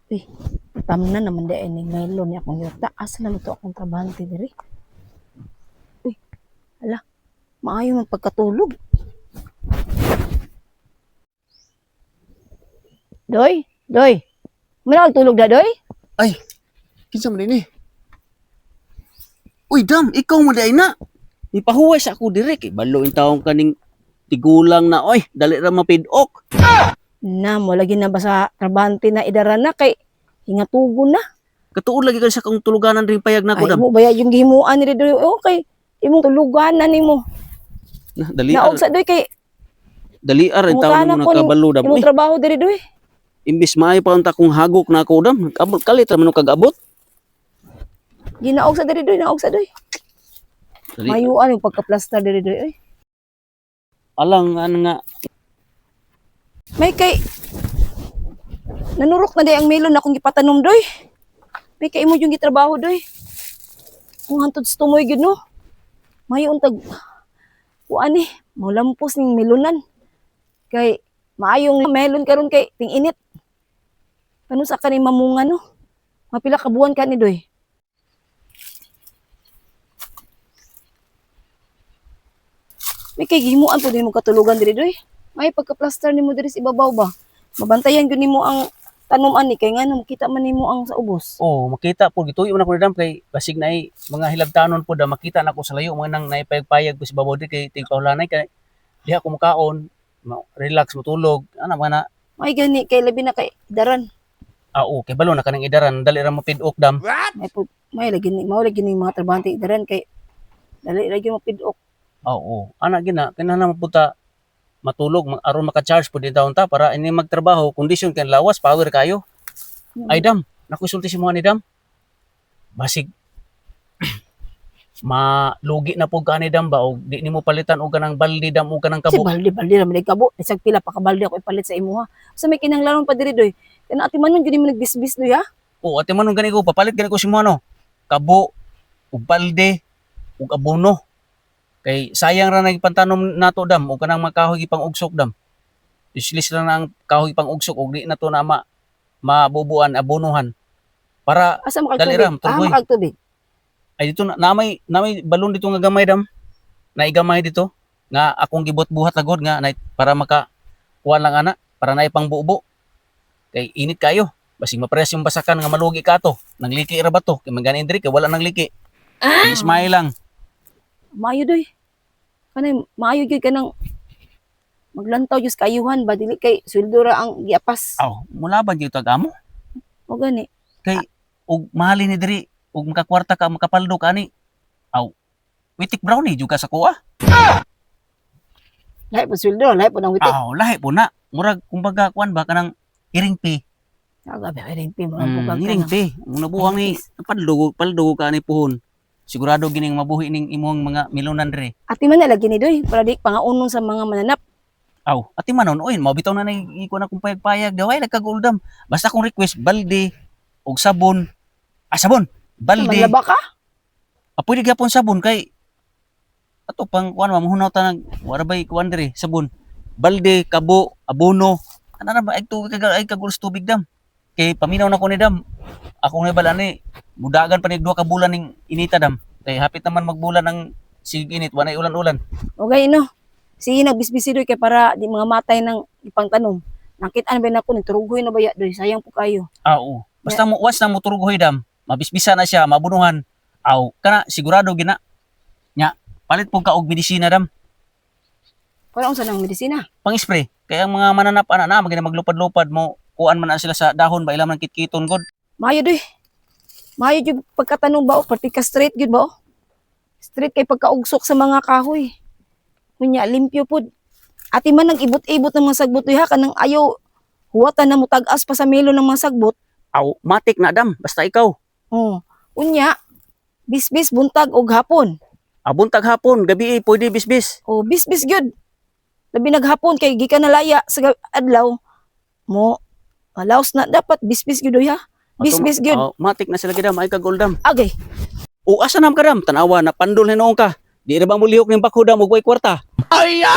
Uy, tamnan naman di ay ni Melon ni akong yuta. Asa na ito akong trabahante diri? Uy, ala, maayo man pagkatulog. Doy, doy. Muna tulog na, doy? Ay, kinsa man ini? Uy, dam, ikaw mo day na. Ipahuway sa ako dire kay balo in taong kaning tigulang na oy, dali ra mapidok. Na, mo lagi na ba sa trabahante na idara na kay hingatugon na. Katuod lagi ka sa kong tuluganan rin payag na ko Ay, dam. mo bayad yung gihimuan ni doy. Okay, imong tulugan na nimo. Na, dali Naog sa doy kay in taong mo nakabalo dam. imong Uy, trabaho diri doy. imbis maayo pa unta kong hagok na ako dam. Abot kalit ra man kag-abot. Ginaog sa diri doy, naog sa doy. Dali. Mayuan yung pagka-plaster diri doy. Ay, Alang ano nga may kay nanurok na day ang melon akong gipatanom doy. May kay imo yung gitrabaho doy. Kung hantod sa tumoy gyud no. May untag kuan ni, lampos ning melonan. Kay maayong melon karon kay ting init. Kanu sa kani mamunga no. Mapila ka buwan ka ni doy. May kay gihimuan po din mo katulugan diri doy. May pagka-plaster nimo diri sa ibabaw ba? Mabantayan gyud nimo ang tanom ani kay ngano makita man nimo ang sa ubos. oh, makita po gituyo na ko dam kay basig na mga hilabtanon po da makita na ko sa layo mga nang naipayag po si babodi kay tigpaulanay kay diha ko mukaon, relax mutulog, ana man na. May gani kay labi na kay daran. Oo, kay balo na kanang idaran dali ra mapidok dam. May lagi ni mao lagi ni mga trabahante daran kay dali lagi mo pidok. Oo, ana gina kinahanglan mapunta matulog aron maka-charge po din taon ta para ini magtrabaho kondisyon kay lawas power kayo. Ay dam, nakusulti si mo ni dam. Basig malugi na po ka ni dam ba o di nimo palitan og kanang baldi dam o kanang Si kabo. balde ra man kabo. Isag pila pa ka balde ako ipalit sa imo ha. Sa may kinahanglanon pa diri doy. Kana ati manon gyud mo nagbisbis doy ha. Oo, ate manong gani ko papalit gani ko si mo ano. Kabo ug balde ug abono. Kay sayang ra nagpantanom nato dam o kanang makahoy pang ugsok dam. Islis lang na ang kahoy pang ugsok ug di na to na mabubuan abonuhan para Asa dali makagtubig? ram turboy. Makagtubig. Ay dito na may balon dito nga gamay dam. Naigamay dito nga akong gibot buhat lagod nga para maka kuha lang ana para naipang bubo. Kay init kayo. Basig mapress yung basakan nga malugi ka to. Nangliki ra ba to? Kay maganin diri kay wala nang liki. Smile lang. Maayo doy. Kanay maayo gyud kanang maglantaw jud kayuhan ba dili kay sweldo ra ang giapas. Aw, mula ba gyud tagamo? O gani. Kay ug mahali ni diri ug makakwarta ka makapaldo ka ni. Aw, witik brownie jud ka sa kuha. Lahi po sweldo, lahi po nang witik. Aw, lahi po na. Murag kumbaga kuan ba kanang iring pay. Nagabi kay rin pimo ang bukag Iring ka. pay. Ang nabuhang ni paldo ka ni puhon. Sigurado gining mabuhi ning imong mga milunan diri. Ati man na lagi ni doy para di pangaunon sa mga mananap. Aw, ati manon oy, mabitaw na iko na kung payag-payag daway nagkaguldam. Basta kung request balde og sabon. Ah, sabon. Balde. Manlaba ka? Pwede gyapon sabon kay ato pang kuan mahunaw ta nag wala bay kuan diri sabon. Balde, kabo, abono. Ana na ba ay tubig ay kagulos tubig dam. Kay paminaw na ko ni dam. Ako nga bala ni mudagan pa ni 2 ka bulan ning inita dam. Kay hapit naman magbulan ng sig init wanay ulan-ulan. O gay no. Sige nagbisbisi doy kay para di mga matay ng ipangtanom. Nakita-an ba nako ni turugoy na baya doy sayang po kayo. Oo. Basta mo was na mo turugoy dam. Mabisbisa na siya, mabunuhan. Aw, kana sigurado gina. Nya, palit po ka og medisina dam. Kuno unsa nang medisina? Pang-spray. Kaya ang mga mananap ana na magina maglupad-lupad mo kuan man na sila sa dahon ba ilang man kitkiton god. Maayo doy. Maayo jud pagkatanom ba o pati ka straight jud ba o? Straight kay pagkaugsok sa mga kahoy. Kunya limpyo pud. Ati man nag-ibot-ibot ng mga sagbot doy ha kanang ayaw huwatan na mo tag-as pa sa melo ng mga sagbot. Aw, matik na dam basta ikaw. Oh. Unya bisbis buntag og hapon. Buntag hapon, gabi pwede bisbis. O bisbis gyud. Labi naghapon kay gikan na laya sa adlaw mo alaos na dapat bisbis gyud doy ha. Bisbis gyud. Matik na sila gidam ay kagoldam. Agay. O asa nam kadam tanawa na pandol hinoong ka. Di ra ba mo lihok ning bako dam og way kwarta. Ay!